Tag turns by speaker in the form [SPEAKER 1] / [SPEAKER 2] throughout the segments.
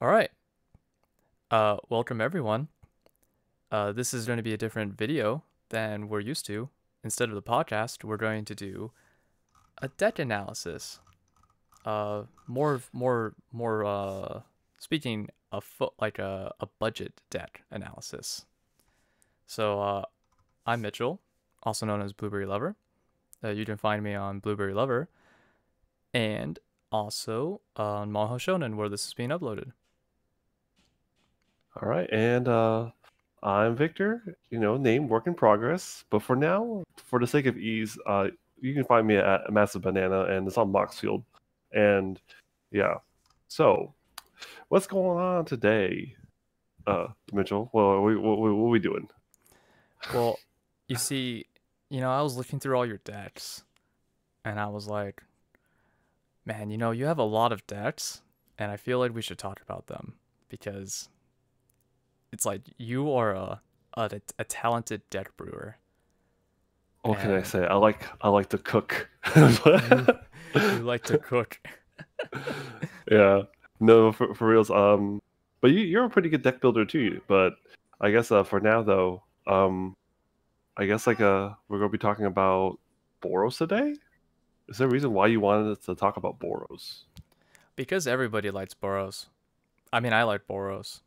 [SPEAKER 1] All right. Welcome everyone. This is going to be a different video than we're used to. Instead of the podcast, we're going to do a deck analysis. Speaking of like a budget deck analysis. So, I'm Mitchell, also known as Blueberry Lover. You can find me on Blueberry Lover and also on Maho Shonen, where this is being uploaded.
[SPEAKER 2] All right, and I'm Victor. Name work in progress. But for now, for the sake of ease, you can find me at Massive Banana, and it's on Moxfield. And yeah, so what's going on today, Mitchell? Well, what are we doing?
[SPEAKER 1] Well, you see, I was looking through all your decks, and I was like, man, you have a lot of decks, and I feel like we should talk about them because it's like you are a talented deck brewer.
[SPEAKER 2] What can I
[SPEAKER 1] And
[SPEAKER 2] say? I like to cook.
[SPEAKER 1] you you like to cook.
[SPEAKER 2] Yeah, no, for reals. But you're a pretty good deck builder too. But I guess for now though, I guess we're gonna be talking about Boros today. Is there a reason why you wanted us to talk about Boros?
[SPEAKER 1] Because everybody likes Boros. I mean, I like Boros.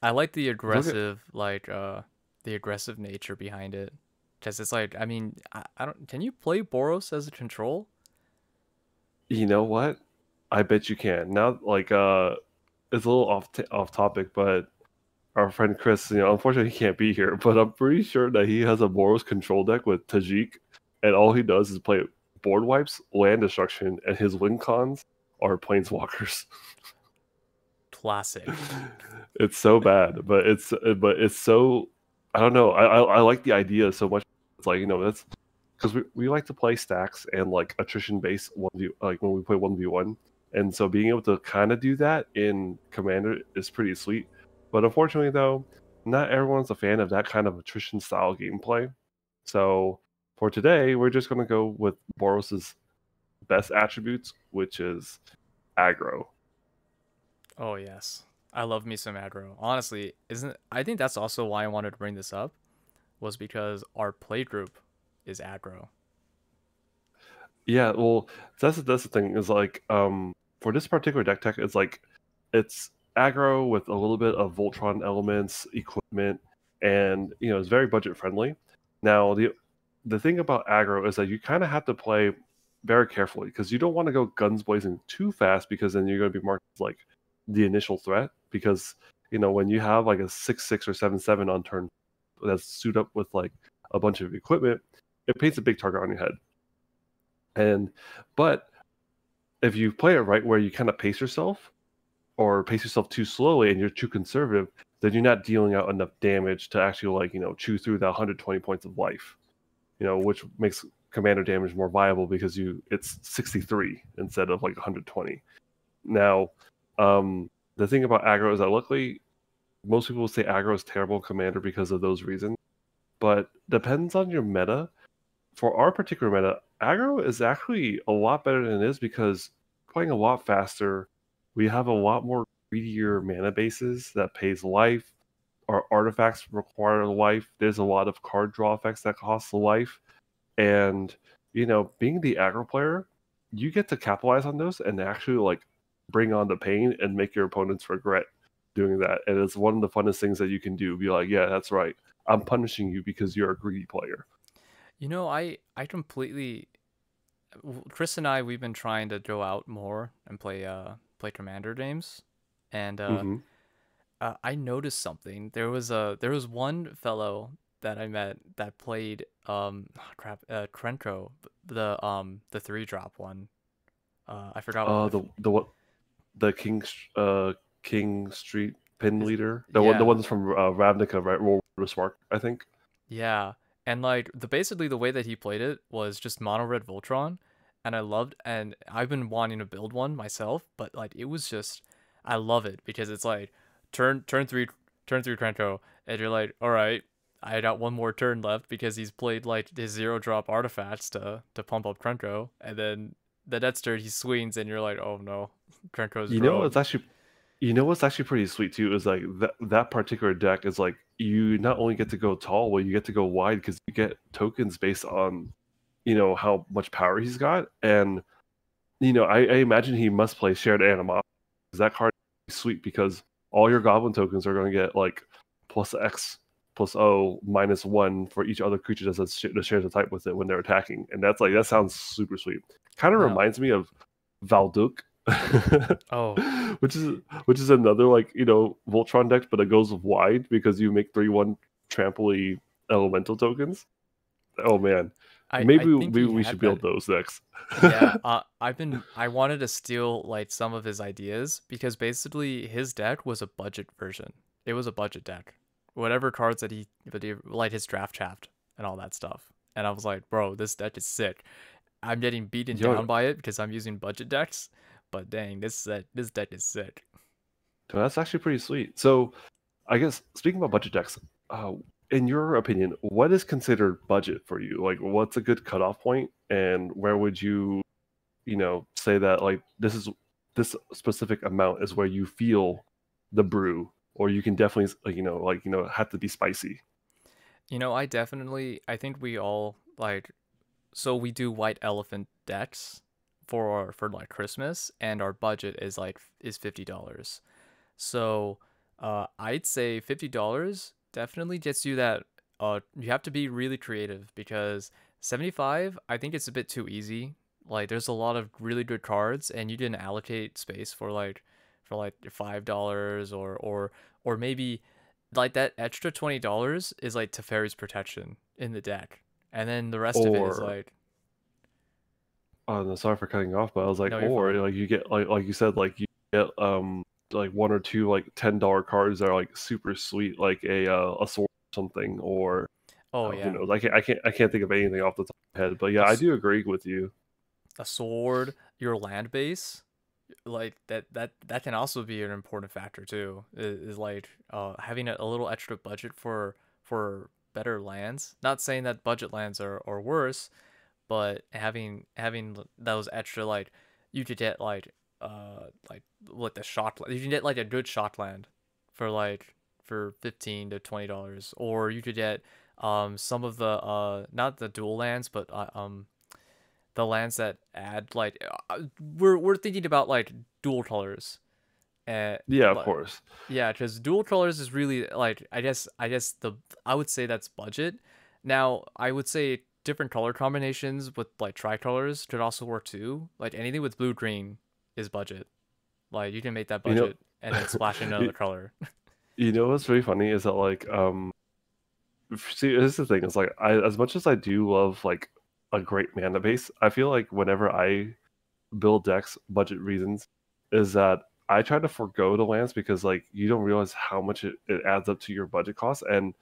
[SPEAKER 1] I like the
[SPEAKER 2] 'Cause look at,
[SPEAKER 1] aggressive, the aggressive nature behind it. Because it's like, I mean, I don't. Can you play Boros as a control?
[SPEAKER 2] you know what? I bet you can. Now, it's a little off topic, but our friend Chris, unfortunately he can't be here, but I'm pretty sure that he has a Boros control deck with Tajik, and all he does is play board wipes, land destruction, and his win cons are planeswalkers.
[SPEAKER 1] Classic.
[SPEAKER 2] It's so bad, but it's so, I don't know. I like the idea so much. It's like that's because we like to play stacks and like attrition based 1v, like when we play 1v1, and so being able to kind of do that in Commander is pretty sweet. But unfortunately though, not everyone's a fan of that kind of attrition style gameplay. So for today, we're just going to go with Boros's best attributes, which is aggro.
[SPEAKER 1] Oh yes, I love me some aggro. Honestly, isn't I think that's also why I wanted to bring this up, was because our play group is aggro.
[SPEAKER 2] Yeah, well, that's the thing is like for this particular deck tech, it's aggro with a little bit of Voltron elements, equipment, and it's very budget friendly. Now the thing about aggro is that you kind of have to play very carefully because you don't want to go guns blazing too fast because then you're going to be marked as like the initial threat because when you have like a 6/6 or 7/7 on turn that's suited up with like a bunch of equipment, it paints a big target on your head. And but if you play it right where you kind of pace yourself or pace yourself too slowly and you're too conservative, then you're not dealing out enough damage to actually chew through that 120 points of life. Which makes commander damage more viable because it's 63 instead of like 120. Now, the thing about aggro is that luckily most people say aggro is terrible in commander because of those reasons, but depends on your meta. For our particular meta, aggro is actually a lot better than it is because playing a lot faster, we have a lot more greedier mana bases that pays life. Our artifacts require life. There's a lot of card draw effects that cost life. And, being the aggro player, you get to capitalize on those and actually like bring on the pain and make your opponents regret doing that. And it's one of the funnest things that you can do. Be like, yeah, that's right. I'm punishing you because you're a greedy player.
[SPEAKER 1] I completely Chris and I, we've been trying to go out more and play commander games, and
[SPEAKER 2] Hmm.
[SPEAKER 1] I noticed something. There was one fellow that I met that played Krenko, the 3-drop one. I forgot.
[SPEAKER 2] The what, the King Street pin leader, the
[SPEAKER 1] Yeah,
[SPEAKER 2] ones from Ravnica, right? World War Spark, I think.
[SPEAKER 1] yeah, and like basically the way that he played it was just mono red Voltron, and and I've been wanting to build one myself, but like it was just I love it because it's like turn three Krenko, and you're like, all right, I got one more turn left because he's played like his 0-drop artifacts to pump up Krenko, and then the next turn he swings, and you're like, oh no, Krenko's
[SPEAKER 2] You know, it's
[SPEAKER 1] rogue.
[SPEAKER 2] actually You know what's actually pretty sweet too is like that particular deck is like you not only get to go tall, but you get to go wide because you get tokens based on how much power he's got, and I imagine he must play shared animosity because that card is sweet because all your goblin tokens are going to get like plus X plus O minus 1 for each other creature that shares a type with it when they're attacking, and that sounds super sweet. Kind of
[SPEAKER 1] No.
[SPEAKER 2] reminds me of Valduk.
[SPEAKER 1] Oh,
[SPEAKER 2] which is another like Voltron deck, but it goes wide because you make 3/1 trampoly elemental tokens. Oh man,
[SPEAKER 1] I think
[SPEAKER 2] maybe
[SPEAKER 1] he
[SPEAKER 2] we should
[SPEAKER 1] had
[SPEAKER 2] build
[SPEAKER 1] that.
[SPEAKER 2] those decks.
[SPEAKER 1] Yeah, I wanted to steal like some of his ideas because basically his deck was a budget version. It was a budget deck. Whatever cards that like his draft shaft and all that stuff. And I was like, bro, this deck is sick. I'm getting beaten
[SPEAKER 2] Yo,
[SPEAKER 1] down by it because I'm using budget decks, but dang, this deck is sick.
[SPEAKER 2] that's actually pretty sweet. So I guess speaking about budget decks, uh, in your opinion, what is considered budget for you? Like, what's a good cutoff point, and where would you say that like this specific amount is where you feel the brew, or you can definitely have to be spicy.
[SPEAKER 1] I think we all like so we do white elephant decks for like Christmas and our budget is $50. So, I'd say $50 definitely gets you that. You have to be really creative because 75, I think it's a bit too easy. Like, there's a lot of really good cards, and you didn't allocate space for like $5 or maybe like that extra $20 is like Teferi's protection in the deck, and then the rest of it is
[SPEAKER 2] Or
[SPEAKER 1] like
[SPEAKER 2] oh no, sorry for cutting you off, but I was like,
[SPEAKER 1] no, you're
[SPEAKER 2] or
[SPEAKER 1] fine.
[SPEAKER 2] like you get like you said, like you get like one or two like $10 cards that are like super sweet, like a sword or something, or
[SPEAKER 1] Oh
[SPEAKER 2] who
[SPEAKER 1] yeah,
[SPEAKER 2] knows? I can't think of anything off the top of my head, but yeah,
[SPEAKER 1] a,
[SPEAKER 2] I
[SPEAKER 1] s-
[SPEAKER 2] do agree with you.
[SPEAKER 1] a sword, your land base, like that can also be an important factor too. Is like having a little extra budget for better lands. Not saying that budget lands are worse, but having those extra like you could get like what the shock you can get like a good shock land for like for $15 to $20, or you could get some of the not the dual lands but the lands that add like we're thinking about like dual colors.
[SPEAKER 2] Yeah, of
[SPEAKER 1] Like
[SPEAKER 2] course.
[SPEAKER 1] yeah, because dual colors is really like I guess the I would say that's budget. Now I would say different color combinations with like tricolors could also work too. Like anything with blue green is budget. Like you can make that
[SPEAKER 2] You know,
[SPEAKER 1] budget and then splash in another
[SPEAKER 2] you,
[SPEAKER 1] color.
[SPEAKER 2] you know what's really funny is that like see, this is the thing. It's like as much as I do love like a great mana base, I feel like whenever I build decks, budget reasons, is that I try to forego the lands because like you don't realize how much it adds up to your budget cost. And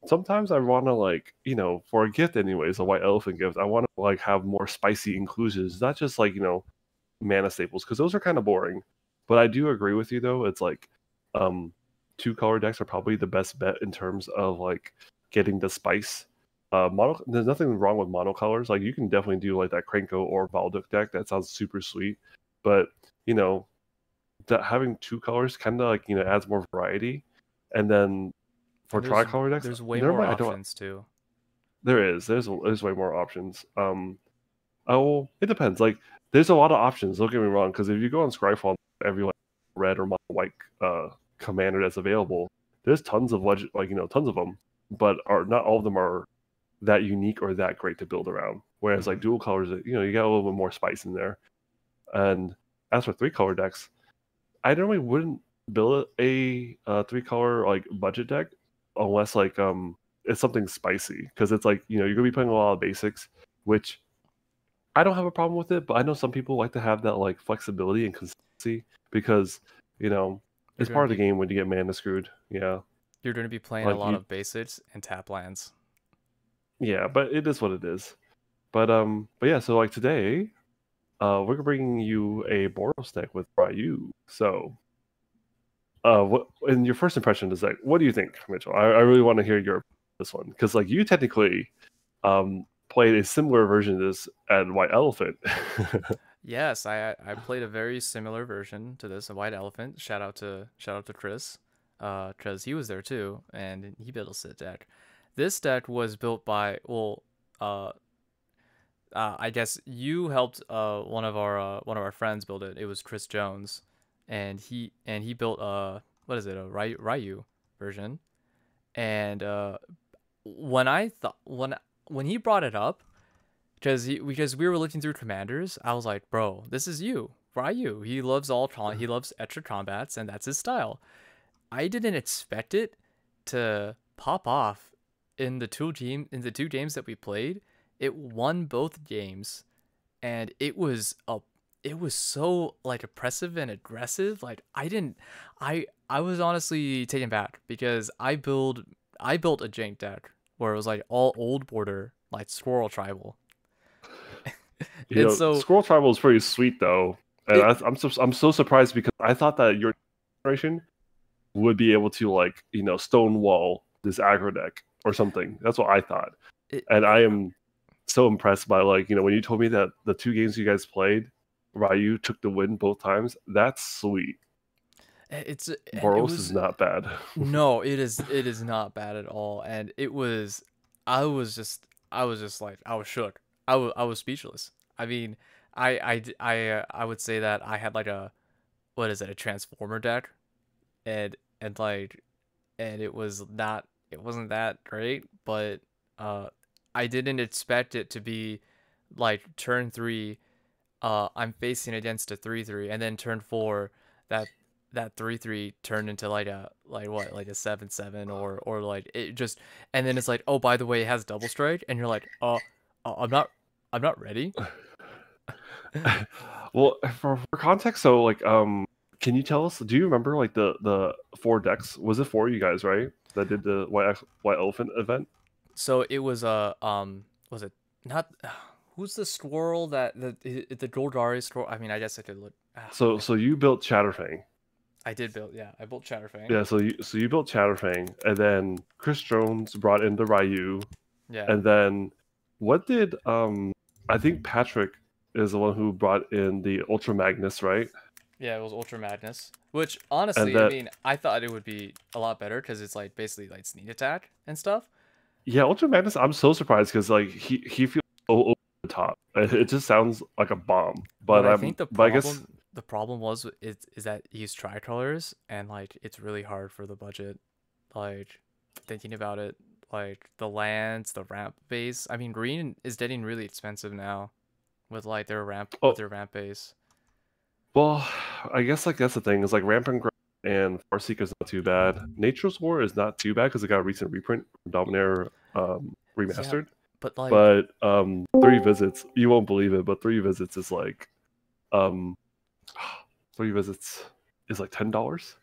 [SPEAKER 2] sometimes I want to like for a gift anyways, a white elephant gift, I want to like have more spicy inclusions, not just like mana staples because those are kind of boring. But I do agree with you though. It's like um, two color decks are probably the best bet in terms of like getting the spice. There's nothing wrong with monocolors. Like you can definitely do like that Krenko or Valduk deck. That sounds super sweet. But you know that having two colors kind of like adds more variety. And then for
[SPEAKER 1] And there's
[SPEAKER 2] tricolor decks,
[SPEAKER 1] there's way more
[SPEAKER 2] normally I don't.
[SPEAKER 1] options too.
[SPEAKER 2] There's way more options. Oh, it depends. Like, there's a lot of options. Don't get me wrong, because if you go on Scryfall, every like red or white commander that's available, there's tons of tons of them, but are not all of them are that unique or that great to build around. Whereas like
[SPEAKER 1] Hmm.
[SPEAKER 2] dual colors, you got a little bit more spice in there. And as for three color decks, I normally wouldn't build a three color like budget deck unless like it's something spicy because it's like you're gonna be playing a lot of basics, which I don't have a problem with it, but I know some people like to have that like flexibility and consistency because you know
[SPEAKER 1] You're
[SPEAKER 2] it's
[SPEAKER 1] gonna
[SPEAKER 2] part of the
[SPEAKER 1] be
[SPEAKER 2] game when you get mana screwed. Yeah,
[SPEAKER 1] you're gonna be playing a
[SPEAKER 2] like
[SPEAKER 1] lot
[SPEAKER 2] you.
[SPEAKER 1] of basics and tap lands.
[SPEAKER 2] Yeah, but it is what it is. But yeah. So like today, we're bringing you a Boros deck with Raiyuu. So, what in your first impression is like, what do you think, Mitchell? I really want to hear your this one because like you technically played a similar version of this at White Elephant.
[SPEAKER 1] Yes, I played a very similar version to this, a white elephant. Shout out to Chris, because he was there too, and he built a sit deck. This deck was built by uh, I guess you helped one of our friends build it. It was Chris Jones, and he built what is it, a Raiyuu version. And when I thought when he brought it up, because we were looking through commanders, I was like, bro, this is you, Ryu. He loves extra combats, and that's his style. I didn't expect it to pop off in the two games that we played. It won both games, and it was so like oppressive and aggressive. Like I was honestly taken back because I built a jank deck where it was like all old border like squirrel tribal.
[SPEAKER 2] You
[SPEAKER 1] And
[SPEAKER 2] know,
[SPEAKER 1] so
[SPEAKER 2] Squirrel Tribal is pretty sweet though, and
[SPEAKER 1] it
[SPEAKER 2] I'm so surprised because I thought that your generation would be able to like stonewall this aggro deck or something. That's what I thought,
[SPEAKER 1] it
[SPEAKER 2] and I am so impressed by like when you told me that the two games you guys played, Ryu took the win both times. That's sweet.
[SPEAKER 1] it
[SPEAKER 2] Boros is
[SPEAKER 1] was
[SPEAKER 2] not bad.
[SPEAKER 1] no, it is not bad at all, and it was I was just like I was shook. I was speechless. I mean, I would say that I had like a what is it, a transformer deck, and like and it wasn't that great, but uh I didn't expect it to be like turn 3 I'm facing against a 3/3, and then turn 4 that that 3/3 turned into like a like what, like a 7/7, or like it just, and then it's like, oh, by the way, it has double strike, and you're like, I'm not ready.
[SPEAKER 2] Well, for context, so like can you tell us? Do you remember like the four decks? Was it four of you guys, right? That did the white elephant event.
[SPEAKER 1] So it was was it not who's the squirrel that the Goldari squirrel? I mean, I guess I could look.
[SPEAKER 2] So you built Chatterfang.
[SPEAKER 1] I did build, yeah, I built Chatterfang.
[SPEAKER 2] Yeah, so you built Chatterfang, and then Chris Jones brought in the Ryu,
[SPEAKER 1] Yeah.
[SPEAKER 2] and then what did I think Patrick is the one who brought in the Ultra Magnus, right?
[SPEAKER 1] Yeah, it was Ultra Madness. Which
[SPEAKER 2] And
[SPEAKER 1] honestly, I
[SPEAKER 2] that
[SPEAKER 1] mean, I thought it would be a lot better because it's like basically like sneak attack and stuff.
[SPEAKER 2] yeah, Ultra Magnus. I'm so surprised because like he feels so over the top. It just sounds like a bomb.
[SPEAKER 1] But
[SPEAKER 2] But
[SPEAKER 1] I think
[SPEAKER 2] but I guess
[SPEAKER 1] the problem was is that he's tricolors, and like it's really hard for the budget. Like thinking about it, like the lands, the ramp base. I mean, green is getting really expensive now with like
[SPEAKER 2] oh
[SPEAKER 1] their ramp base.
[SPEAKER 2] well, I guess like that's the thing is like Rampant Growth and Farseeker is not too bad. Nature's War is not too bad because it got a recent reprint from Dominaire
[SPEAKER 1] Yeah,
[SPEAKER 2] remastered.
[SPEAKER 1] but like
[SPEAKER 2] But three visits, you won't believe it, but three visits is like um three visits is like $10.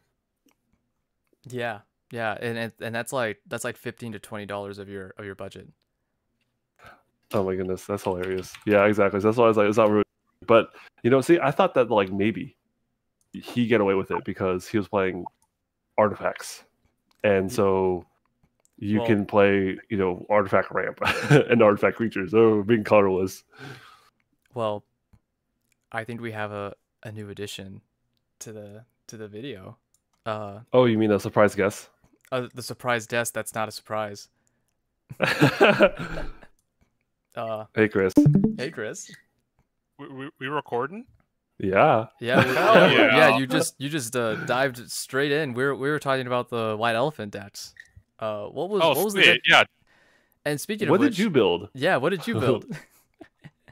[SPEAKER 1] yeah, yeah, and that's like $15 to $20 of your budget.
[SPEAKER 2] Oh my goodness, that's hilarious. Yeah, exactly. So that's why I was like, it's not really. But see, I thought that like maybe he get away with it because he was playing artifacts, and
[SPEAKER 1] Y-
[SPEAKER 2] so you
[SPEAKER 1] Well,
[SPEAKER 2] can play artifact ramp and artifact creatures. Oh, being colorless.
[SPEAKER 1] well, I think we have a new addition to the video. Uh,
[SPEAKER 2] Oh, you mean a surprise guess?
[SPEAKER 1] the surprise desk. That's not a surprise. Uh,
[SPEAKER 2] Hey, Chris.
[SPEAKER 1] hey Chris.
[SPEAKER 3] We recording?
[SPEAKER 2] Yeah.
[SPEAKER 1] Yeah,
[SPEAKER 3] Hell
[SPEAKER 1] yeah,
[SPEAKER 3] yeah.
[SPEAKER 1] you just dived straight in. We were talking about the white elephant decks.
[SPEAKER 3] Oh,
[SPEAKER 1] what was the
[SPEAKER 3] sweet.
[SPEAKER 1] deck?
[SPEAKER 3] Yeah.
[SPEAKER 1] And speaking of
[SPEAKER 2] What
[SPEAKER 1] which,
[SPEAKER 2] did you build?
[SPEAKER 1] yeah, what did you build?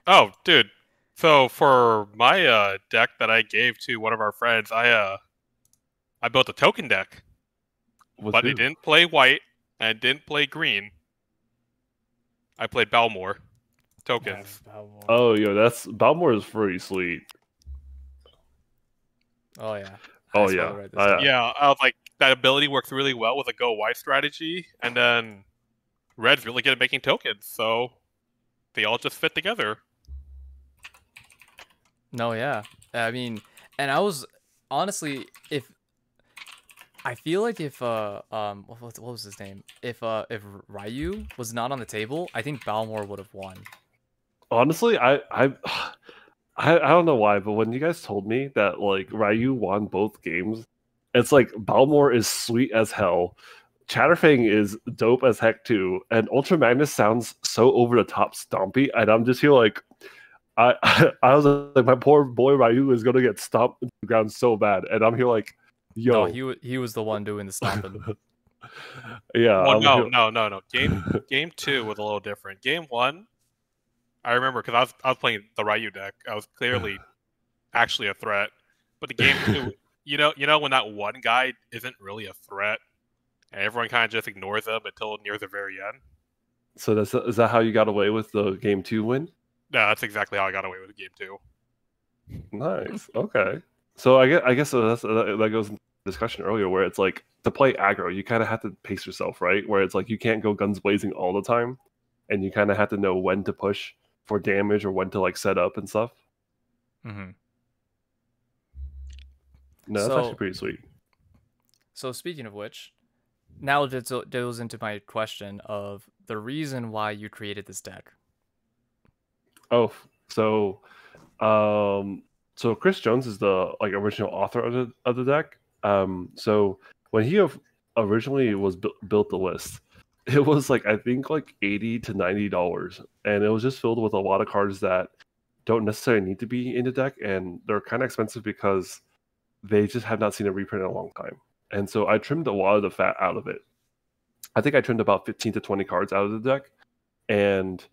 [SPEAKER 3] Oh, dude. So for my deck that I gave to one of our friends, I built a token deck,
[SPEAKER 2] With
[SPEAKER 3] but
[SPEAKER 2] who?
[SPEAKER 3] I didn't play white and didn't play green. I played Balmore tokens.
[SPEAKER 2] Oh, that's Balmore is pretty sweet.
[SPEAKER 1] Oh yeah.
[SPEAKER 2] Oh,
[SPEAKER 1] I
[SPEAKER 2] yeah.
[SPEAKER 1] spoiled right this time.
[SPEAKER 3] Yeah, I was like that ability works really well with a go white strategy, and then red's really good at making tokens, so they all just fit together.
[SPEAKER 1] No, yeah. I mean, and I was honestly, if I feel like if what was his name? If Ryu was not on the table, I think Balmore would have won.
[SPEAKER 2] Honestly, I don't know why, but when you guys told me that like Ryu won both games, it's like Balmor is sweet as hell. Chatterfang is dope as heck too, and Ultra Magnus sounds so over the top stompy, and I'm just here like I was like my poor boy Ryu is gonna get stomped into the ground so bad, and I'm here like,
[SPEAKER 1] No,
[SPEAKER 2] yo,
[SPEAKER 1] he was the one doing the stomping.
[SPEAKER 2] yeah,
[SPEAKER 3] Well,
[SPEAKER 2] I'm here.
[SPEAKER 3] no. Game 2 was a little different. Game 1, I remember because I was playing the Ryu deck. I was clearly actually a threat. But the game 2, you know when that one guy isn't really a threat, and everyone kind of just ignores him until near the very end.
[SPEAKER 2] So is that how you got away with the game 2 win?
[SPEAKER 3] No, that's exactly how I got away with game 2.
[SPEAKER 2] Nice. Okay. So I guess that goes into the discussion earlier where it's like to play aggro, you kind of have to pace yourself, right? Where it's like you can't go guns blazing all the time, and you kind of have to know when to push for damage or when to like set up and stuff.
[SPEAKER 1] Mm-hmm.
[SPEAKER 2] No, that's actually pretty sweet.
[SPEAKER 1] So speaking of which, now it goes into my question of the reason why you created this deck.
[SPEAKER 2] Oh, so Chris Jones is the like original author of the deck. So when he originally was built the list, it was like I think like $80 to $90, and it was just filled with a lot of cards that don't necessarily need to be in the deck, and they're kind of expensive because they just have not seen a reprint in a long time. And so I trimmed a lot of the fat out of it. I think I trimmed about 15 to 20 cards out of the deck, and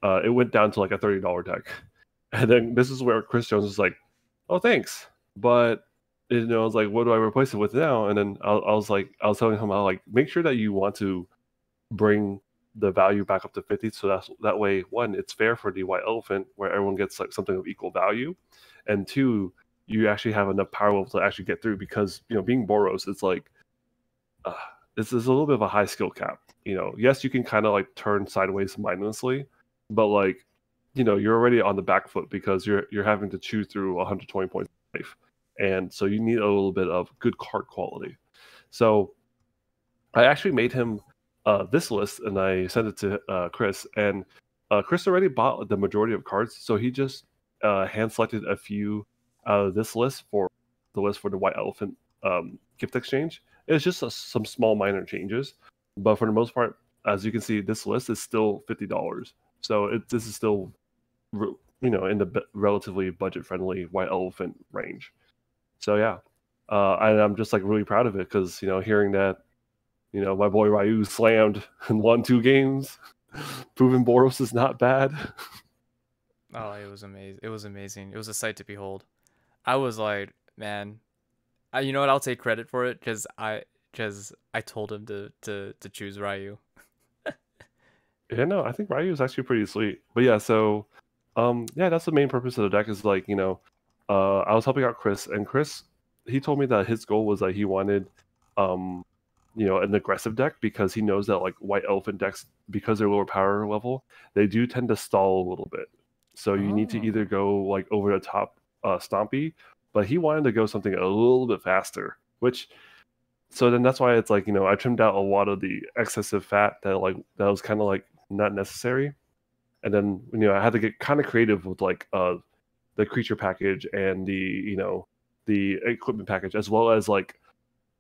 [SPEAKER 2] it went down to like a $30 deck. And then this is where Chris Jones was like, "Oh, thanks," but I was like, "What do I replace it with now?" And then I was telling him, "I'll like make sure that you want to bring the value back up to 50, so that way, one, it's fair for the white elephant where everyone gets like something of equal value, and two, you actually have enough power level to actually get through because being Boros, it's like this is a little bit of a high skill cap. Yes, you can kind of like turn sideways mindlessly, but like you're already on the back foot because you're having to chew through 120 points of life, and so you need a little bit of good card quality. So I actually made him this list, and I sent it to Chris, and Chris already bought the majority of cards, so he just hand selected a few out of this list for the list for the white elephant gift exchange. It's just some small minor changes, but for the most part, as you can see, this list is still $50. So this is still in the relatively budget friendly white elephant range. So yeah, and I'm just like really proud of it because hearing that my boy Ryu slammed and won 2 games, proving Boros is not bad.
[SPEAKER 1] Oh, it was amazing! It was amazing. It was a sight to behold. I was like, man, you know what? I'll take credit for it because I told him to choose Ryu.
[SPEAKER 2] Yeah, no, I think Ryu is actually pretty sweet. But yeah, so yeah, that's the main purpose of the deck is like, I was helping out Chris, and Chris, he told me that his goal was that he wanted an aggressive deck because he knows that like white elephant decks, because they're lower power level, they do tend to stall a little bit. So you need to either go like over the top stompy, but he wanted to go something a little bit faster, so then that's why it's like, I trimmed out a lot of the excessive fat that was kind of like not necessary. And then, I had to get kind of creative with like the creature package and the equipment package, as well as like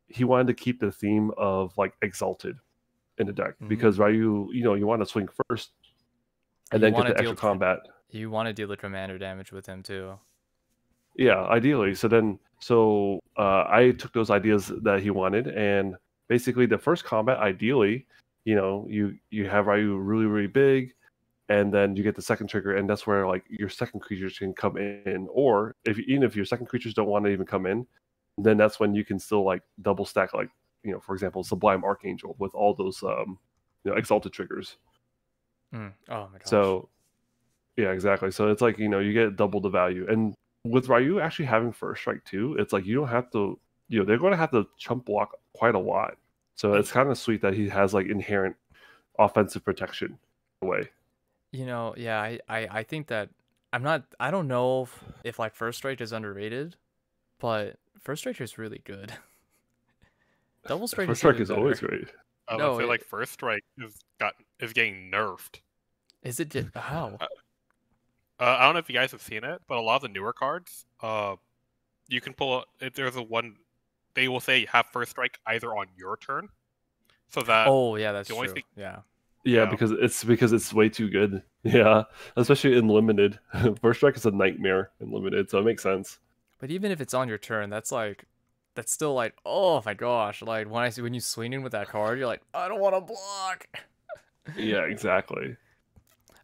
[SPEAKER 2] he wanted to keep the theme of like exalted in the deck because Ryu, you want to swing first and then get the extra combat.
[SPEAKER 1] You want to deal the commander damage with him too.
[SPEAKER 2] Yeah, ideally. So I took those ideas that he wanted, and basically the first combat, ideally, you have Ryu really, really big, and then you get the second trigger, and that's where like your second creatures can come in, or even if your second creatures don't want to even come in, then that's when you can still like double stack, like for example, Sublime Archangel with all those exalted triggers.
[SPEAKER 1] Oh my gosh.
[SPEAKER 2] So yeah, exactly. So it's like you get double the value, and with Ryu actually having first strike too, it's like you don't have to, they're going to have to chump block quite a lot. So it's kind of sweet that he has like inherent offensive protection away.
[SPEAKER 1] Yeah, I think that I don't know if like first strike is underrated, but first strike is really good. Double strike
[SPEAKER 2] is always great.
[SPEAKER 3] I feel like first strike is getting nerfed.
[SPEAKER 1] Is it how?
[SPEAKER 3] I don't know if you guys have seen it, but a lot of the newer cards, you can pull. If there's a one, they will say have first strike either on your turn, so that
[SPEAKER 1] Oh yeah, that's
[SPEAKER 3] the only
[SPEAKER 1] true.
[SPEAKER 3] thing.
[SPEAKER 1] Yeah.
[SPEAKER 2] Yeah,
[SPEAKER 3] Yeah.
[SPEAKER 2] because it's way too good. Yeah, especially in limited. First strike is a nightmare in limited, so it makes sense.
[SPEAKER 1] But even if it's on your turn, that's still like, oh my gosh, like when you swing in with that card, you're like, I don't want to block.
[SPEAKER 2] Yeah, exactly.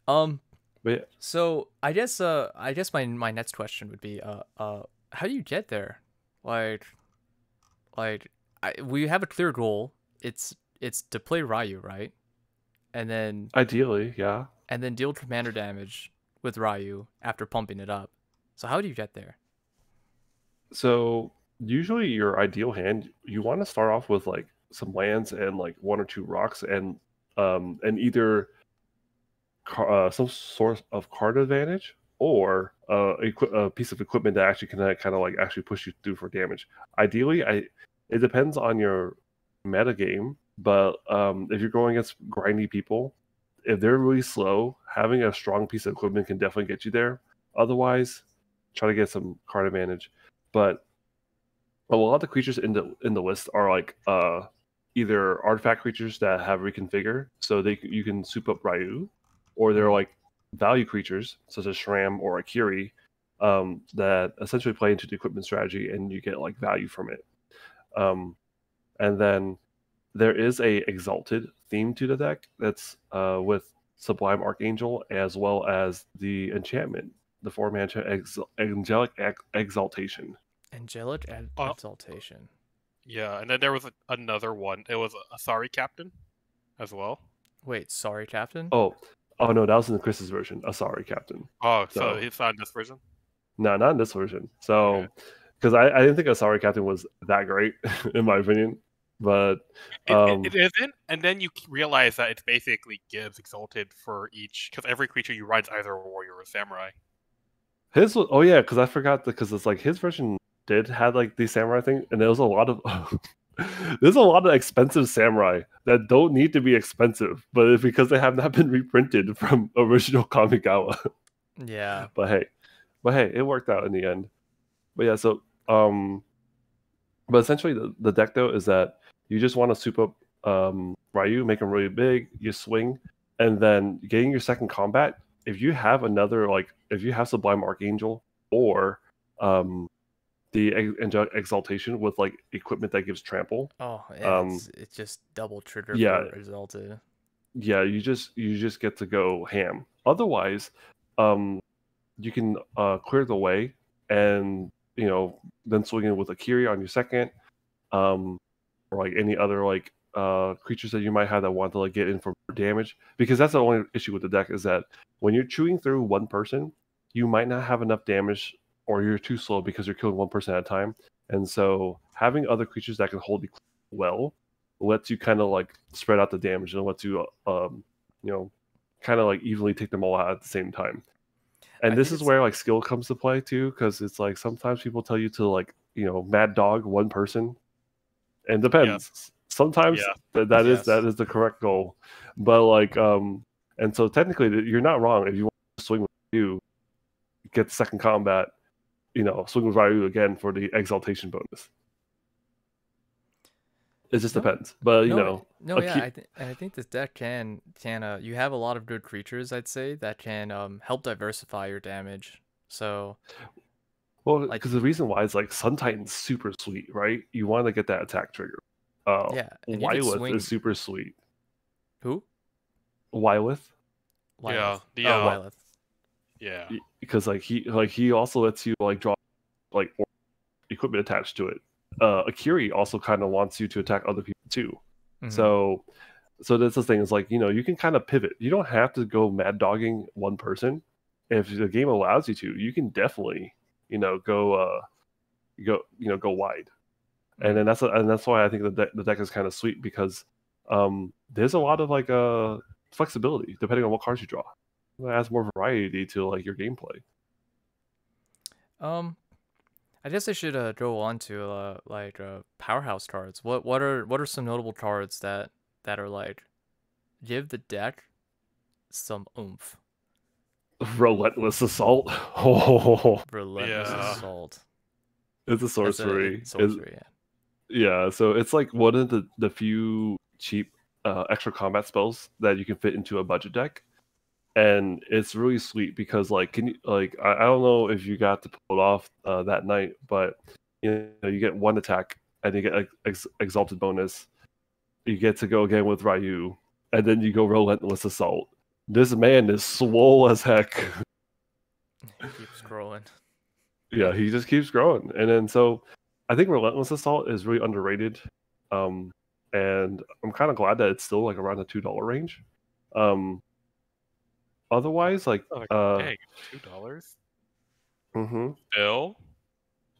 [SPEAKER 1] Um,
[SPEAKER 2] But yeah,
[SPEAKER 1] so I guess my next question would be, how do you get there? Like, we have a clear goal. It's to play Ryu, right? And then
[SPEAKER 2] ideally, yeah.
[SPEAKER 1] deal commander damage with Ryu after pumping it up. So how do you get there?
[SPEAKER 2] So usually your ideal hand, you want to start off with like some lands and like one or two rocks and either some sort of card advantage or a piece of equipment that actually can kind of like actually push you through for damage. Ideally, it depends on your meta game, but if you're going against grindy people, if they're really slow, having a strong piece of equipment can definitely get you there. Otherwise, try to get some card advantage. But a lot of the creatures in the list are like either artifact creatures that have reconfigure, so you can soup up Ryu, or they're like value creatures such as Shram or Akiri that essentially play into the equipment strategy, and you get like value from it. And then there is a exalted theme to the deck that's with Sublime Archangel as well as the enchantment, the 4-mana Angelic Exaltation.
[SPEAKER 1] Angelic exaltation.
[SPEAKER 3] Yeah, and then there was another one. It was a Sorry Captain, as well.
[SPEAKER 1] Wait, sorry, Captain.
[SPEAKER 2] Oh no, that was in Chris's version. Sorry, Captain.
[SPEAKER 3] Oh, so
[SPEAKER 2] So-
[SPEAKER 3] it's not in this version.
[SPEAKER 2] No, not in this version. So,
[SPEAKER 3] Okay.
[SPEAKER 2] because I didn't think Sorry Captain was that great, in my opinion. But
[SPEAKER 3] It isn't, and then you realize that it basically gives Exalted for each, because every creature you run is either a warrior or a samurai.
[SPEAKER 2] his was, oh yeah, because I forgot because it's like his version did have like the samurai thing, and there was a lot of there's a lot of expensive samurai that don't need to be expensive, but it's because they have not been reprinted from original Kamigawa.
[SPEAKER 1] Yeah.
[SPEAKER 2] But hey, it worked out in the end. But yeah, so but essentially the deck though is that you just want to soup up Ryu, make him really big, you swing, and then getting your second combat. If you have if you have Sublime Archangel or the Angelic Exaltation with like equipment that gives trample.
[SPEAKER 1] Oh, yeah, it's just double trigger
[SPEAKER 2] yeah.
[SPEAKER 1] for exalted.
[SPEAKER 2] Yeah, you just get to go ham. Otherwise, you can clear the way and then swing in with Akiri on your second, or like any other like creatures that you might have that want to like get in for damage. Because that's the only issue with the deck is that when you're chewing through one person, you might not have enough damage, or you're too slow because you're killing one person at a time. And so having other creatures that can hold you well lets you kind of like spread out the damage and lets you kind of like evenly take them all out at the same time. And this is where like skill comes to play too, because it's like sometimes people tell you to like mad dog one person, and depends. Yeah. Sometimes that is the correct goal, but like and so technically you're not wrong if you want to swing with Ryu, get second combat, swing with Ryu again for the exaltation bonus. It just depends, but
[SPEAKER 1] I think this deck can you have a lot of good creatures, I'd say, that can help diversify your damage. So,
[SPEAKER 2] well, because the reason why is like Sun Titan's super sweet, right? You want to get that attack trigger.
[SPEAKER 1] Yeah, and
[SPEAKER 2] Wylith is super sweet.
[SPEAKER 1] Who?
[SPEAKER 2] Wylith.
[SPEAKER 3] Yeah,
[SPEAKER 1] Wylith.
[SPEAKER 3] Yeah,
[SPEAKER 2] because like he also lets you like draw like equipment attached to it. Akiri also kind of wants you to attack other people too. Mm-hmm. So that's the thing is like you can kind of pivot. You don't have to go mad dogging one person. If the game allows you to, you can definitely go wide. And then that's why I think the deck is kind of sweet, because there's a lot of like flexibility depending on what cards you draw. It adds more variety to like your gameplay.
[SPEAKER 1] I guess I should go on to Powerhouse cards. What are some notable cards that are like give the deck some oomph?
[SPEAKER 2] Relentless Assault. Oh,
[SPEAKER 1] Relentless
[SPEAKER 3] Yeah.
[SPEAKER 1] Assault.
[SPEAKER 2] it's a
[SPEAKER 1] That's
[SPEAKER 2] sorcery.
[SPEAKER 1] sorcery.
[SPEAKER 2] Yeah, so it's like one of the few cheap extra combat spells that you can fit into a budget deck, and it's really sweet because like can you like I don't know if you got to pull it off that night, but you know you get one attack and you get like exalted bonus. You get to go again with Ryu, and then you go Relentless Assault. This man is swole as heck.
[SPEAKER 1] Keep scrolling.
[SPEAKER 2] Yeah, he just keeps growing, and then so I think Relentless Assault is really underrated, and I'm kind of glad that it's still like around the $2 range. Otherwise, like
[SPEAKER 3] Dang, $2.
[SPEAKER 2] mhm.
[SPEAKER 3] Bill.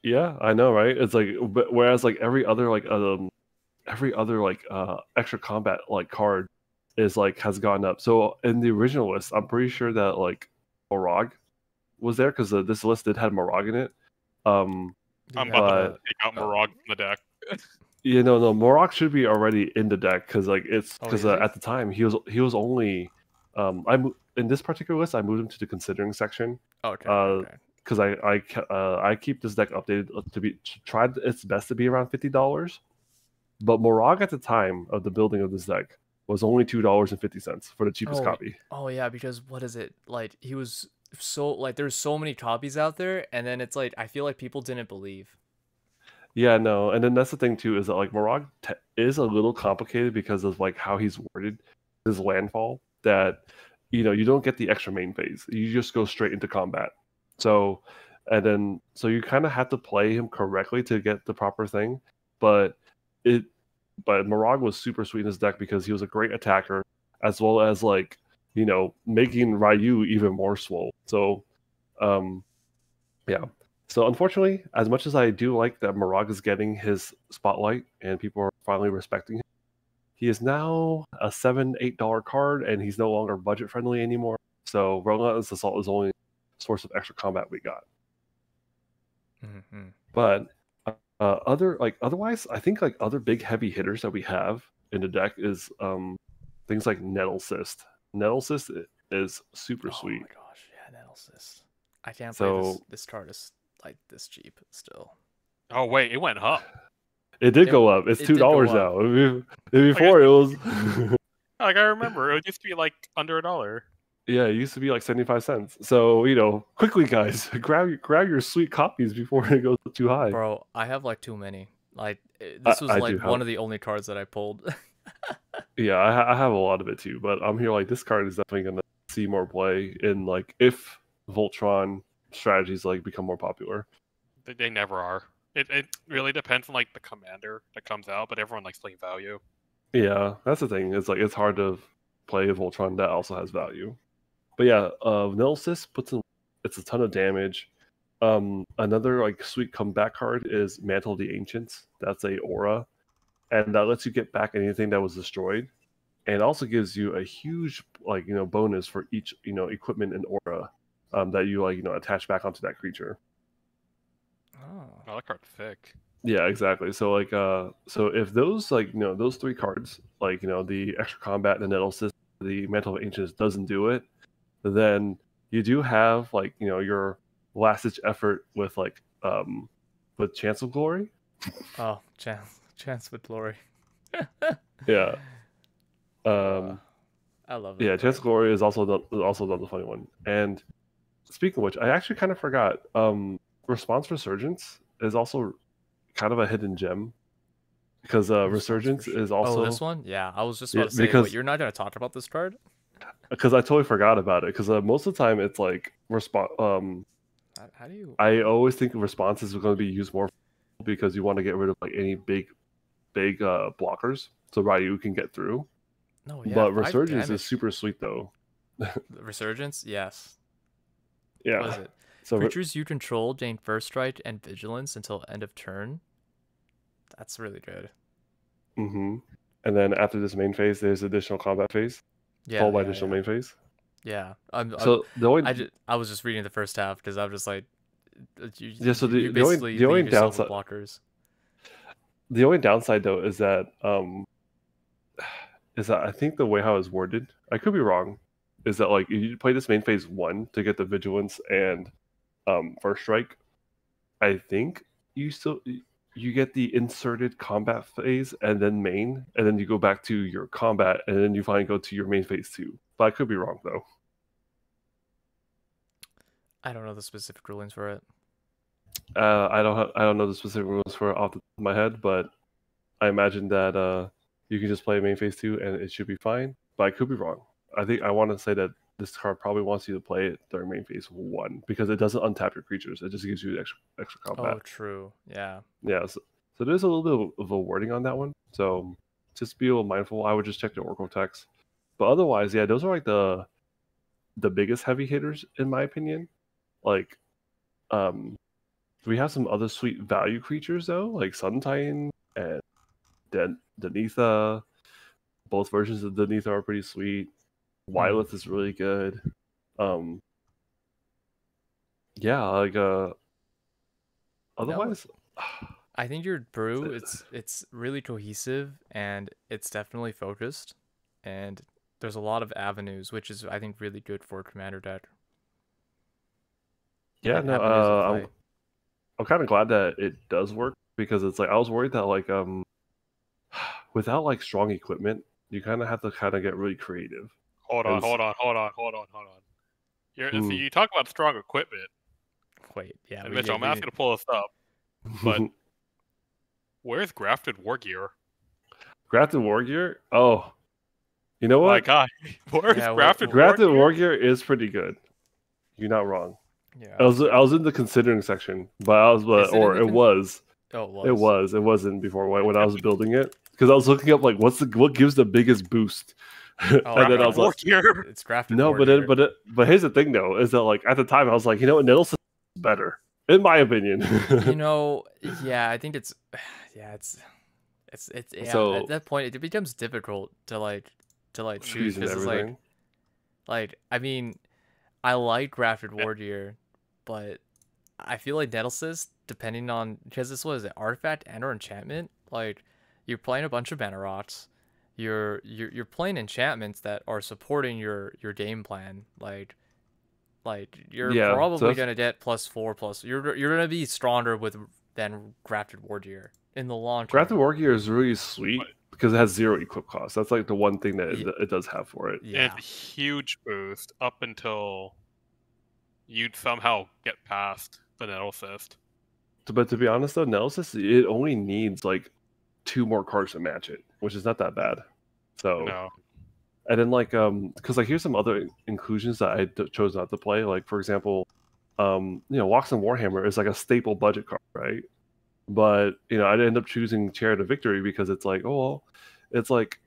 [SPEAKER 2] Yeah, I know, right? It's like, but whereas like every other extra combat like card is like has gone up. So in the original list, I'm pretty sure that like Morag was there because this list did have Morag in it.
[SPEAKER 3] I'm about to
[SPEAKER 2] But
[SPEAKER 3] take out Morag from the deck.
[SPEAKER 2] you know, no, Morag should be already in the deck because like it's because
[SPEAKER 1] is he?
[SPEAKER 2] at the time he was only in this particular list I moved him to the considering section.
[SPEAKER 1] Okay.
[SPEAKER 2] Okay. Because I keep this deck updated to tried its best to be around $50, but Morag at the time of the building of this deck was only $2.50 for the cheapest copy.
[SPEAKER 1] Oh yeah, because what is it like? He was so like there's so many copies out there, and then it's like I feel like people didn't believe.
[SPEAKER 2] Yeah, no, and then that's the thing too is that like Morag is a little complicated because of like how he's worded his landfall. That you don't get the extra main phase; you just go straight into combat. So, and then so you kind of have to play him correctly to get the proper thing. But Morag was super sweet in his deck because he was a great attacker as well as like making Ryu even more swole. So, yeah. So unfortunately, as much as I do like that Morag is getting his spotlight and people are finally respecting him, he is now a $7-8 card and he's no longer budget friendly anymore. So Relentless Assault is only source of extra combat we got.
[SPEAKER 1] Mm-hmm.
[SPEAKER 2] But otherwise, I think like other big heavy hitters that we have in the deck is things like Nettlecyst. Nettlecyst is super sweet.
[SPEAKER 1] Oh my gosh, yeah, Nettlecyst. I can't believe this card is like this cheap still.
[SPEAKER 3] Oh wait, it went up.
[SPEAKER 2] It did go up. It's $2 now. Before it was
[SPEAKER 3] like I remember, it used to be like under $1.
[SPEAKER 2] Yeah, it used to be like 75 cents. So, quickly guys, grab your sweet copies before it goes too high.
[SPEAKER 1] Bro, I have like too many. Like this was like one of the only cards that I pulled.
[SPEAKER 2] Yeah, I have a lot of it too, but I'm here like this card is definitely gonna see more play in like if Voltron strategies like become more popular.
[SPEAKER 3] They never are. It really depends on like the commander that comes out, but everyone likes playing value.
[SPEAKER 2] Yeah, that's the thing. It's like it's hard to play a Voltron that also has value. But yeah, Nettlecyst puts in it's a ton of damage. Another like sweet comeback card is Mantle of the Ancients. That's a aura, and that lets you get back anything that was destroyed, and also gives you a huge bonus for each equipment and aura that you attach back onto that creature.
[SPEAKER 3] Oh, that card's thick.
[SPEAKER 2] Yeah, exactly. So like so if those those three cards the extra combat and the Nettlecyst, the Mantle of Ancients doesn't do it, then you do have your last ditch effort with with Chance of Glory.
[SPEAKER 1] Oh, Chance with Glory.
[SPEAKER 2] Yeah.
[SPEAKER 1] I love it.
[SPEAKER 2] Yeah, Chance of Glory is also the funny one. And speaking of which, I actually kind of forgot. Response Resurgence is also kind of a hidden gem because Resurgence is also
[SPEAKER 1] this one. Yeah, I was just about to say, wait, you're not going to talk about this card?
[SPEAKER 2] Because I totally forgot about it. Because most of the time it's like response.
[SPEAKER 1] How do you?
[SPEAKER 2] I always think responses are going to be used more because you want to get rid of like any big blockers, so Ryu can get through.
[SPEAKER 1] No, yeah.
[SPEAKER 2] But Resurgence is super sweet though.
[SPEAKER 1] Resurgence, yes.
[SPEAKER 2] Yeah.
[SPEAKER 1] What is it? So creatures you control gain first strike and vigilance until end of turn. That's really good.
[SPEAKER 2] Mm-hmm. And then after this main phase, there's additional combat phase.
[SPEAKER 1] Yeah.
[SPEAKER 2] Followed by additional main phase.
[SPEAKER 1] Yeah. I was just reading the first half because I'm just like.
[SPEAKER 2] So the only downside.
[SPEAKER 1] Blockers.
[SPEAKER 2] The only downside though is that I think the way how it's worded, I could be wrong, is that like if you play this main phase 1 to get the vigilance and first strike, I think you get the inserted combat phase and then main, and then you go back to your combat, and then you finally go to your main phase 2. But I could be wrong though.
[SPEAKER 1] I don't know the specific rulings for it.
[SPEAKER 2] I don't know the specific rules for it off the top of my head, but I imagine that you can just play main phase 2 and it should be fine. But I could be wrong. I want to say that this card probably wants you to play it during main phase 1 because it doesn't untap your creatures. It just gives you extra combat.
[SPEAKER 1] Oh, true. Yeah.
[SPEAKER 2] Yeah. So there's a little bit of a wording on that one. So just be a little mindful. I would just check the Oracle text. But otherwise, yeah, those are like the biggest heavy hitters in my opinion. Like, we have some other sweet value creatures though, like Sun Titan and Denitha. Both versions of Denitha are pretty sweet. Wyleth is really good. Yeah, like otherwise,
[SPEAKER 1] I think your brew it's really cohesive and it's definitely focused, and there's a lot of avenues, which is I think really good for a commander deck.
[SPEAKER 2] yeah,
[SPEAKER 1] Like,
[SPEAKER 2] no,
[SPEAKER 1] avenues of play.
[SPEAKER 2] I'm kind of glad that it does work because it's like I was worried that like without like strong equipment, you kind of have to kind of get really creative.
[SPEAKER 3] Hold on. So you talk about strong equipment.
[SPEAKER 1] Wait, yeah.
[SPEAKER 3] And Mitchell, I'm asking to pull this up. But where's Grafted Wargear?
[SPEAKER 2] Grafted Wargear? Oh, you know what?
[SPEAKER 3] My God, where's Grafted Wargear?
[SPEAKER 2] Grafted Wargear is pretty good. You're not wrong.
[SPEAKER 1] Yeah.
[SPEAKER 2] I was in the considering section, but I was it was.
[SPEAKER 1] Oh,
[SPEAKER 2] it was. It wasn't before when I was building it because I was looking up like what gives the biggest boost.
[SPEAKER 1] Oh,
[SPEAKER 2] and then I was like,
[SPEAKER 1] it's Grafted.
[SPEAKER 2] No,
[SPEAKER 1] Wargear.
[SPEAKER 2] but here's the thing though, is that like at the time I was like, you know what, Nettlecyst is better in my opinion.
[SPEAKER 1] Yeah, I think it's yeah.
[SPEAKER 2] So,
[SPEAKER 1] at that point, it becomes difficult to choose because it's like I mean, I like Grafted Wargear, but I feel like Nettlecyst, depending on because this was an artifact and or enchantment, like you're playing a bunch of mana rocks. You're playing enchantments that are supporting your game plan. Like you're probably gonna get +4+. You're gonna be stronger than Grafted Wargear in the long term.
[SPEAKER 2] Grafted Wargear is really sweet because it has 0 equip cost. That's like the one thing that it does have for it.
[SPEAKER 1] Yeah.
[SPEAKER 3] And it's a huge boost up until you'd somehow get past the Nettlecyst.
[SPEAKER 2] But to be honest though, Nettlecyst, it only needs like 2 more cards to match it, which is not that bad. So
[SPEAKER 3] no.
[SPEAKER 2] And then like because like here's some other inclusions that I chose not to play. Like for example, Walks and Warhammer is like a staple budget card, right? But I ended up choosing Chariot of Victory because it's like, it's like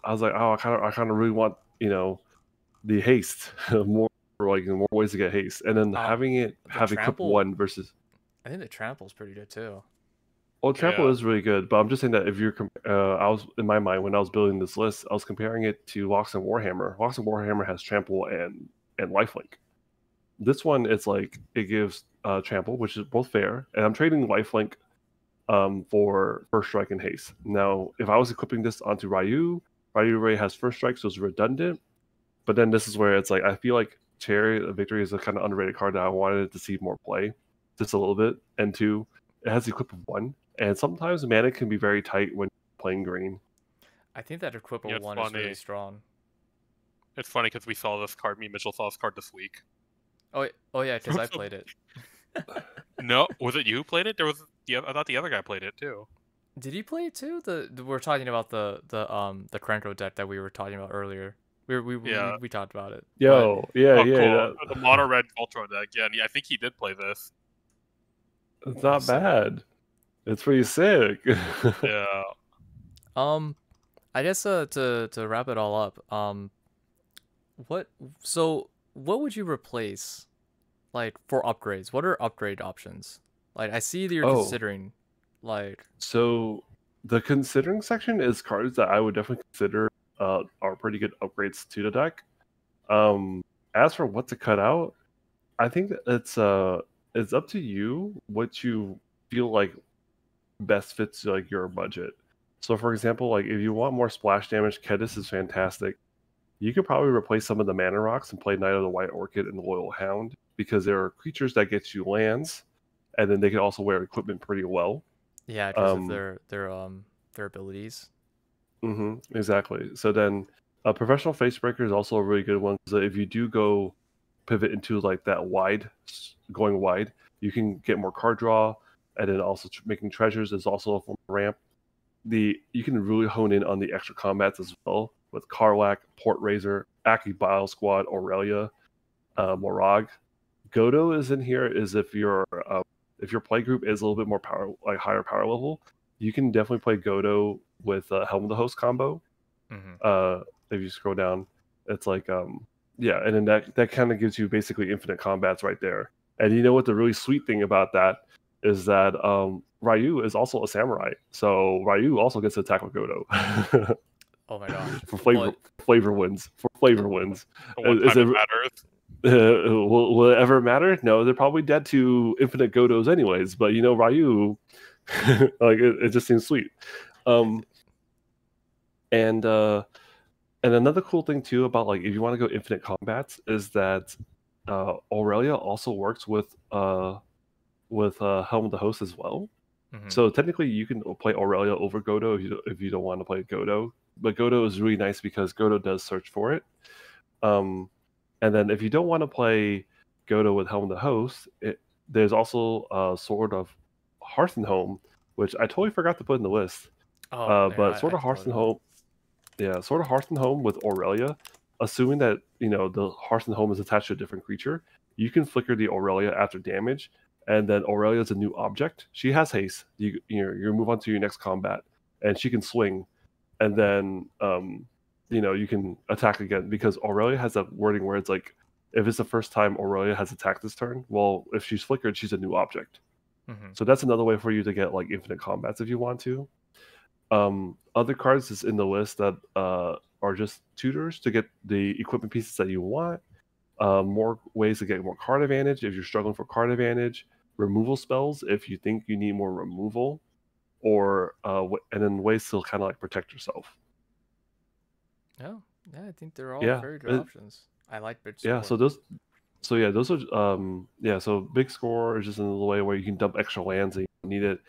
[SPEAKER 2] I was like, I kind of really want the haste more ways to get haste, and then having it have equip 1 versus.
[SPEAKER 1] I think the trample's pretty good too.
[SPEAKER 2] Well, trample is really good, but I'm just saying that if you're, I was in my mind when I was building this list, I was comparing it to Walks and Warhammer. Walks and Warhammer has trample and lifelink. This one, it's like it gives trample, which is both fair, and I'm trading lifelink for first strike and haste. Now, if I was equipping this onto Raiyuu already has first strike, so it's redundant. But then this is where it's like I feel like Chariot of Victory is a kind of underrated card that I wanted to see more play, just a little bit. And 2, it has the equip of 1. And sometimes mana can be very tight when playing green.
[SPEAKER 1] I think that equip of 1 is really strong.
[SPEAKER 3] It's funny because we saw this card. Me and Mitchell saw this card this week.
[SPEAKER 1] Oh yeah, because I played it.
[SPEAKER 3] No, was it you who played it? I thought the other guy played it too.
[SPEAKER 1] Did he play it too? We're talking about the Krenko deck that we were talking about earlier. We talked about it.
[SPEAKER 2] Cool.
[SPEAKER 3] The mono red Voltron deck. Yeah, I think he did play this.
[SPEAKER 2] It's not bad. It's pretty sick.
[SPEAKER 3] Yeah.
[SPEAKER 1] I guess to wrap it all up, what would you replace, like, for upgrades? What are upgrade options? Like, I see that you're considering, like.
[SPEAKER 2] So the considering section is cards that I would definitely consider are pretty good upgrades to the deck. As for what to cut out, I think that it's up to you what you feel like best fits like your budget. So for example, like if you want more splash damage, Kedis is fantastic. you could probably replace some of the mana rocks and play Knight of the White Orchid and Loyal Hound, because there are creatures that get you lands, and then they can also wear equipment pretty well.
[SPEAKER 1] Yeah, because of their abilities.
[SPEAKER 2] Exactly. So then, Professional Facebreaker is also a really good one. So if you do go pivot into like that going wide, you can get more card draw, and then also making treasures is also a form of ramp. You can really hone in on the extra combats as well with Karlak, Port Razor, Aki Bile Squad, Aurelia, Morag. Godo is in here. Is if your play group is a little bit more higher power level, you can definitely play Godo with Helm of the Host combo. If you scroll down, it's like yeah, and then that kind of gives you basically infinite combats right there. And you know what the really sweet thing about that is that Raiyuu is also a samurai, so Raiyuu also gets to attack with Godo.
[SPEAKER 1] Oh my gosh!
[SPEAKER 2] For flavor wins. For flavor wins.
[SPEAKER 3] What time it matters.
[SPEAKER 2] Will it ever matter? No, they're probably dead to infinite Godos anyways. But you know, Raiyuu, like it just seems sweet. And another cool thing too about like if you want to go infinite combats is that Aurelia also works with Helm of the Host as well. So technically, you can play Aurelia over Godo if you don't want to play Godo. But Godo is really nice because Godo does search for it. And then if you don't want to play Godo with Helm of the Host, there's also Sword of Hearth and Home, which I totally forgot to put in the list. But Sword of Hearth and Home, yeah, Sword of Hearth and Home with Aurelia, assuming that the Hearth and Home is attached to a different creature, you can flicker the Aurelia after damage, and then Aurelia is a new object. She has haste. You move on to your next combat, and she can swing, and then you can attack again, because Aurelia has that wording where it's like, if it's the first time Aurelia has attacked this turn, well, if she's flickered, she's a new object. So that's another way for you to get like infinite combats if you want to. Other cards is in the list that are just tutors to get the equipment pieces that you want. More ways to get more card advantage if you're struggling for card advantage. Removal spells if you think you need more removal, or and then ways to kind of like protect yourself.
[SPEAKER 1] Yeah, I think they're all very good options. I like big score.
[SPEAKER 2] Yeah, so those are so big score is just another way where you can dump extra lands and you don't need it.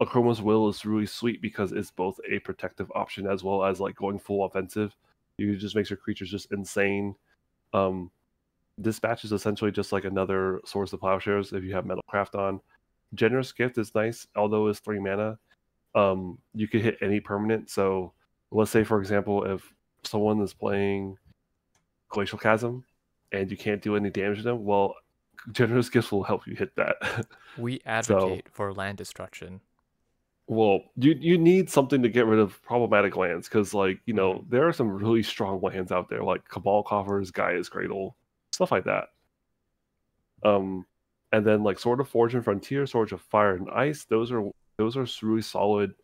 [SPEAKER 2] Akroma's Will is really sweet because it's both a protective option as well as like going full offensive. You just makes your creatures just insane. Dispatch is essentially just like another source of plowshares if you have Metalcraft on. Generous Gift is nice, although it's 3 mana. You could hit any permanent. So let's say, for example, if someone is playing Glacial Chasm and you can't do any damage to them, well, Generous Gifts will help you hit that.
[SPEAKER 1] We advocate for land destruction.
[SPEAKER 2] Well, you need something to get rid of problematic lands, because like there are some really strong lands out there, like Cabal Coffers, Gaia's Cradle, stuff like that. And then like Sword of Forge and Frontier, Swords of Fire and Ice, those are really solid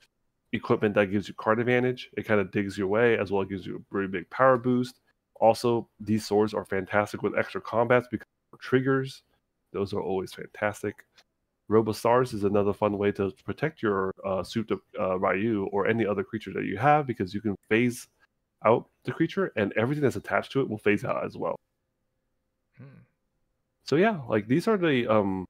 [SPEAKER 2] equipment that gives you card advantage. It kind of digs your way, as well as gives you a really big power boost. Also, these swords are fantastic with extra combats because of triggers. Those are always fantastic. Robostars is another fun way to protect your souped up Raiyuu or any other creature that you have, because you can phase out the creature and everything that's attached to it will phase out as well. So yeah, like these are the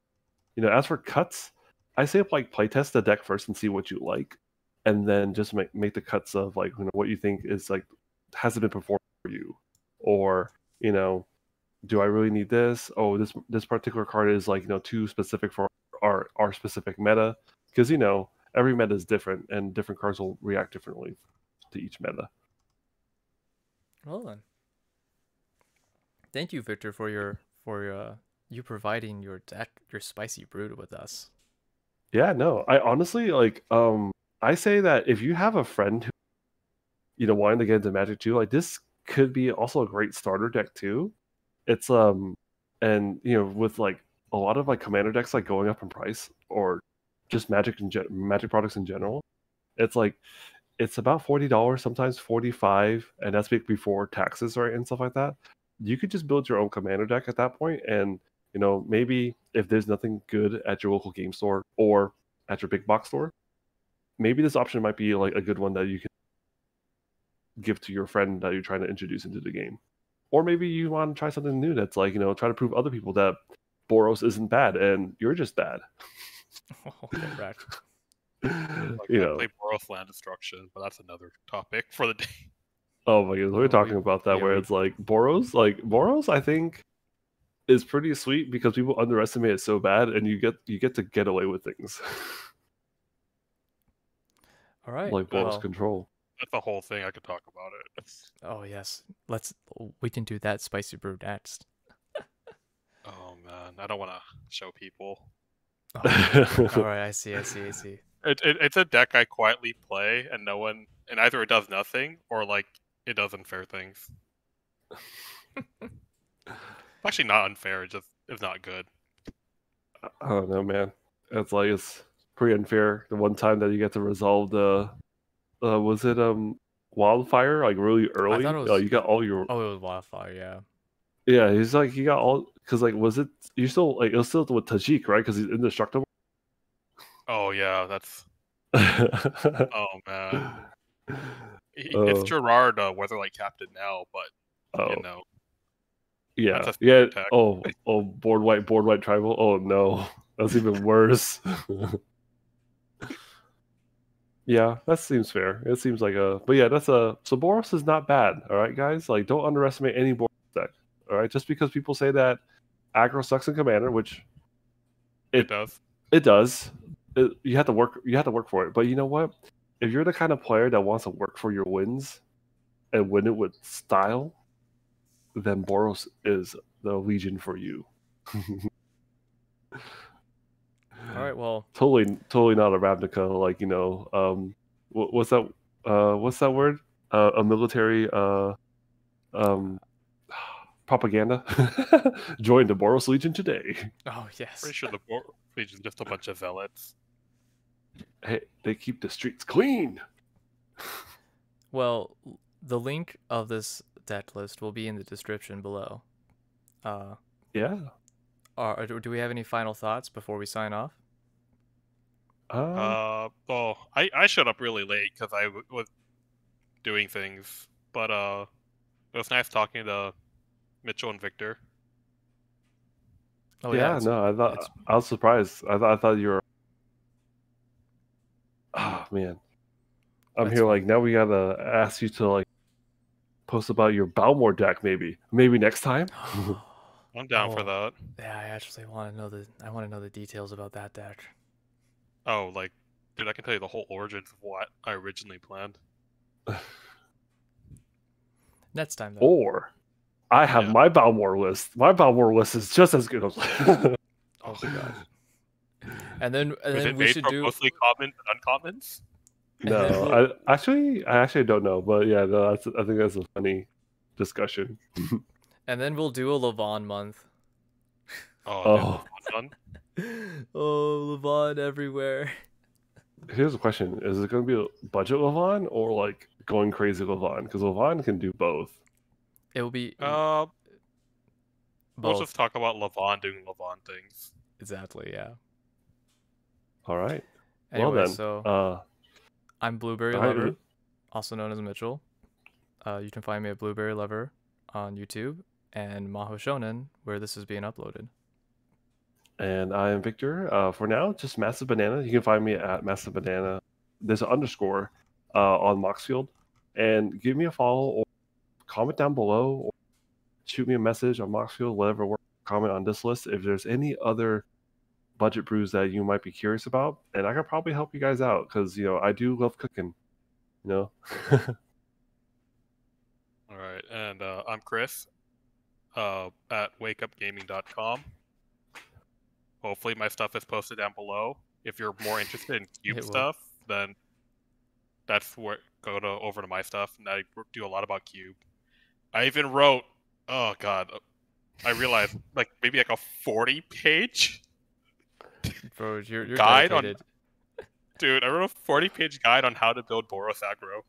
[SPEAKER 2] as for cuts, I say like playtest the deck first and see what you like, and then just make the cuts of like what you think is like hasn't been performed for you, or do I really need this? Oh, this particular card is like too specific for our specific meta, because every meta is different and different cards will react differently to each meta.
[SPEAKER 1] Well then, thank you, Victor, for you providing your spicy brood with us.
[SPEAKER 2] Yeah, no, I honestly like I say that if you have a friend who wanting to get into Magic too, like this could be also a great starter deck too. It's and with like a lot of like commander decks like going up in price, or just Magic products in general, it's like it's about $40, sometimes $45, and that's before taxes, right, and stuff like that. You could just build your own commander deck at that point, and maybe if there's nothing good at your local game store or at your big box store, maybe this option might be like a good one that you can give to your friend that you're trying to introduce into the game. Or maybe you want to try something new that's like, try to prove other people that Boros isn't bad and you're just bad.
[SPEAKER 1] Okay, right.
[SPEAKER 3] Like, I play Boros Land Destruction, but that's another topic for the day.
[SPEAKER 2] Oh my god, we're talking about that where it's like Boros I think is pretty sweet because people underestimate it so bad and you get to get away with things.
[SPEAKER 1] All right.
[SPEAKER 2] Like Boros control.
[SPEAKER 3] That's the whole thing. I could talk about it.
[SPEAKER 1] Oh yes, we can do that spicy brew next.
[SPEAKER 3] Oh man, I don't want to show people.
[SPEAKER 1] Oh, all right, I see.
[SPEAKER 3] It's a deck I quietly play, and either it does nothing or like it does unfair things. Actually, not unfair. It's not good.
[SPEAKER 2] I don't know, man. It's pretty unfair. The one time that you get to resolve the was it wildfire like really early?
[SPEAKER 1] I thought it was,
[SPEAKER 2] you got all your.
[SPEAKER 1] Oh, it was wildfire. Yeah.
[SPEAKER 2] Yeah, he's like he got all because like was it you still like it was still with Tajik right because he's indestructible.
[SPEAKER 3] Oh yeah, that's. Oh man, it's Gerard Weatherlight Captain now, but
[SPEAKER 2] Yeah, yeah. Oh, board white tribal. Oh no, that's even worse. Yeah, that seems fair. It seems like but yeah, so Boros is not bad. All right, guys, like don't underestimate any Boros deck. All right, just because people say that aggro sucks in Commander, which
[SPEAKER 3] it does.
[SPEAKER 2] It does. You have to work. You have to work for it. But you know what? If you're the kind of player that wants to work for your wins and win it with style, then Boros is the legion for you.
[SPEAKER 1] All right, well,
[SPEAKER 2] totally not a Ravnica. Like what's that? What's that word? A military propaganda. Join the Boros Legion today.
[SPEAKER 1] Oh yes.
[SPEAKER 3] Pretty sure the Boros Legion is just a bunch of zealots.
[SPEAKER 2] Hey, they keep the streets clean.
[SPEAKER 1] Well, the link of this deck list will be in the description below.
[SPEAKER 2] Yeah.
[SPEAKER 1] Do we have any final thoughts before we sign off?
[SPEAKER 3] Well, I showed up really late because I was doing things, but it was nice talking to Mitchell and Victor.
[SPEAKER 2] Oh yeah, no, I was surprised. I thought you were. Oh man, I'm here. Like now, we gotta ask you to like post about your Balmor deck, maybe next time.
[SPEAKER 3] I'm down for that.
[SPEAKER 1] Yeah, I actually want to know I want to know the details about that deck.
[SPEAKER 3] Oh, like, dude, I can tell you the whole origins of what I originally planned.
[SPEAKER 1] Next time, though.
[SPEAKER 2] Or, I have my Balmor list. My Balmor list is just as good.
[SPEAKER 1] Oh my god. And then we should do
[SPEAKER 3] mostly common and uncommons.
[SPEAKER 2] No, I actually don't know, but yeah, no, I think that's a funny discussion.
[SPEAKER 1] And then we'll do a Levon month.
[SPEAKER 3] Oh.
[SPEAKER 1] Oh, Levon everywhere.
[SPEAKER 2] Here's a question: is it going to be a budget Levon or like going crazy Levon? Because Levon can do both.
[SPEAKER 1] It will be.
[SPEAKER 3] We'll just talk about Levon doing Levon things.
[SPEAKER 1] Exactly. Yeah.
[SPEAKER 2] All right.
[SPEAKER 1] Anyway,
[SPEAKER 2] well then,
[SPEAKER 1] so I'm Blueberry Lover, also known as Mitchell. You can find me at Blueberry Lover on YouTube and Maho Shonen, where this is being uploaded.
[SPEAKER 2] And I am Victor. For now, just Massive Banana. You can find me at Massive Banana. There's an underscore on Moxfield. And give me a follow or comment down below or shoot me a message on Moxfield, whatever works. Comment on this list if there's any other budget brews that you might be curious about. And I could probably help you guys out because, I do love cooking. All
[SPEAKER 3] right. And I'm Chris at wakeupgaming.com. Hopefully my stuff is posted down below. If you're more interested in cube stuff, then that's where go over to my stuff, and I do a lot about cube. I even wrote, oh god, I realized like maybe like a 40-page
[SPEAKER 1] Bro, you're
[SPEAKER 3] guide
[SPEAKER 1] dedicated.
[SPEAKER 3] Dude, I wrote a 40-page guide on how to build Boros aggro.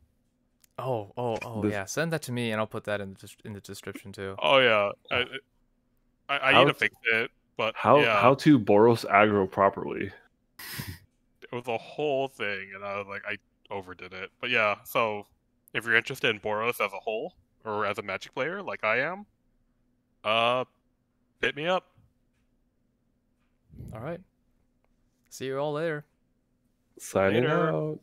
[SPEAKER 1] Oh yeah, send that to me and I'll put that in the description too.
[SPEAKER 3] Oh yeah, I need to fix it. But
[SPEAKER 2] how to Boros aggro properly?
[SPEAKER 3] It was a whole thing, and I was like, I overdid it. But yeah, so if you're interested in Boros as a whole or as a Magic player like I am, hit me up.
[SPEAKER 1] All right. See you all later.
[SPEAKER 2] Signing
[SPEAKER 3] Later.
[SPEAKER 2] out.